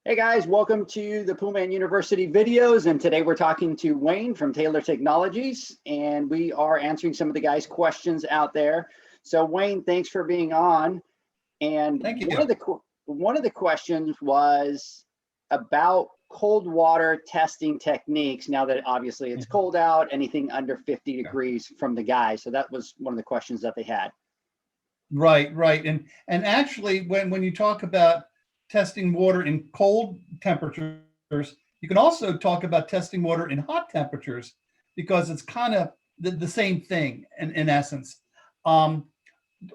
Hey guys, welcome to the Poolman University videos, and today we're talking to Wayne from Taylor Technologies, and we are answering some of the guys' questions out there. So Wayne, thanks for being on. And Thank you. one of the questions was about cold water testing techniques. Now that obviously it's cold out, anything under 50 degrees from the guys. So that was one of the questions that they had. Right. And actually, when you talk about testing water in cold temperatures, you can also talk about testing water in hot temperatures because it's kind of the same thing in essence.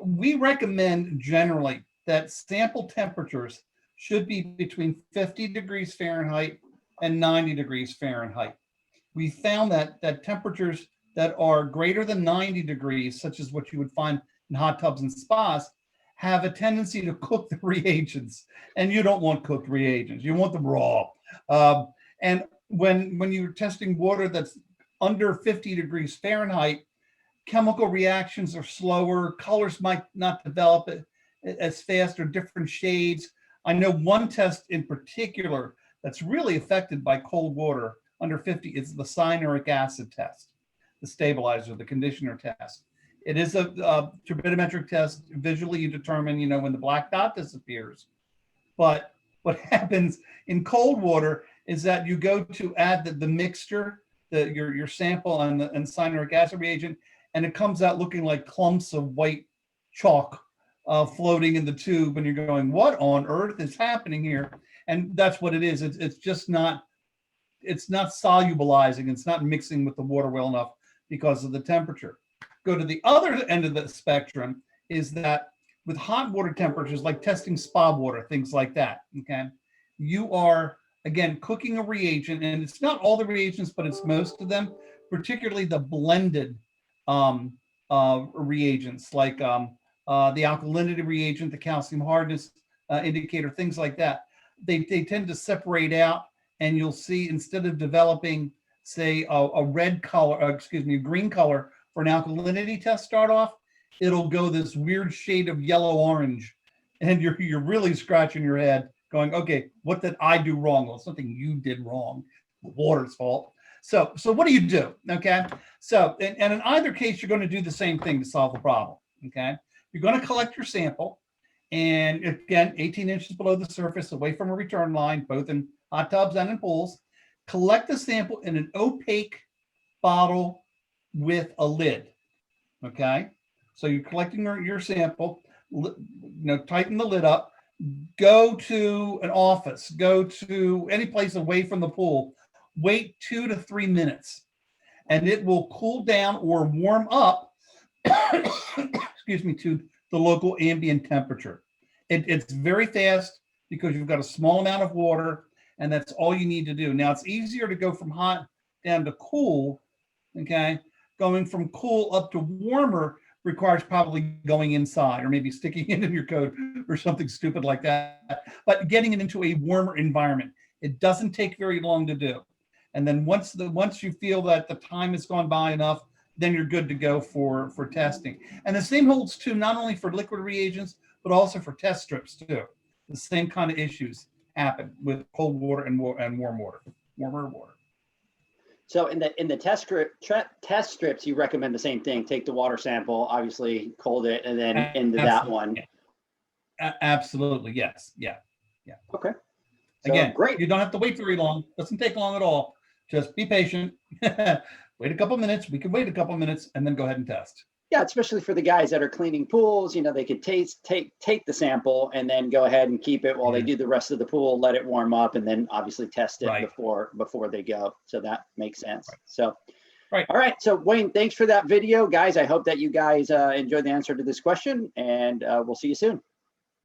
We recommend generally that sample temperatures should be between 50 degrees Fahrenheit and 90 degrees Fahrenheit. We found that temperatures that are greater than 90 degrees, such as what you would find in hot tubs and spas, have a tendency to cook the reagents, and you don't want cooked reagents. You want them raw. And when you're testing water that's under 50 degrees Fahrenheit, chemical reactions are slower. Colors might not develop as fast or different shades. I know one test in particular that's really affected by cold water under 50 is the cyanuric acid test, the stabilizer, the conditioner test. It is a turbidimetric test. Visually, you determine, when the black dot disappears. But what happens in cold water is that you go to add the mixture, your sample and cyanuric acid reagent, and it comes out looking like clumps of white chalk floating in the tube, and you're going, what on earth is happening here? And that's what it is. It's just not, it's not solubilizing. It's not mixing with the water well enough because of the temperature. Go to the other end of the spectrum is that with hot water temperatures, like testing spa water, things like that, okay, you are, again, cooking a reagent, and it's not all the reagents, but it's most of them, particularly the blended reagents, like the alkalinity reagent, the calcium hardness indicator, things like that. They tend to separate out, and you'll see, instead of developing, say, a red color, a green color for an alkalinity test start off, it'll go this weird shade of yellow orange, and you're really scratching your head going, okay, what did I do wrong? Well, something you did wrong, water's fault. So what do you do? Okay, so and in either case, you're going to do the same thing to solve the problem. Okay, you're going to collect your sample, and again, 18 inches below the surface, away from a return line, both in hot tubs and in pools. Collect the sample in an opaque bottle with a lid. Okay, so you're collecting your sample, tighten the lid up, go to an office, go to any place away from the pool, wait 2 to 3 minutes, and it will cool down or warm up, excuse me, to the local ambient temperature. It's very fast because you've got a small amount of water, and that's all you need to do. Now, it's easier to go from hot down to cool, okay? Going from cool up to warmer requires probably going inside or maybe sticking it in your coat or something stupid like that. But getting it into a warmer environment, it doesn't take very long to do. And then once you feel that the time has gone by enough, then you're good to go for testing. And the same holds true not only for liquid reagents, but also for test strips too. The same kind of issues happen with cold water and warm water, warmer water. So in the test strips, you recommend the same thing. Take the water sample, obviously cold it, and then into that one. Yeah. Absolutely, yes, yeah. Okay. So, again, great. You don't have to wait very long. Doesn't take long at all. Just be patient. Wait a couple minutes. We can wait a couple minutes and then go ahead and test. Yeah, especially for the guys that are cleaning pools, they could take the sample and then go ahead and keep it while they do the rest of the pool, let it warm up, and then obviously test it before they go. So that makes sense. So, all right. So Wayne, thanks for that video, guys. I hope that you guys enjoyed the answer to this question, and we'll see you soon.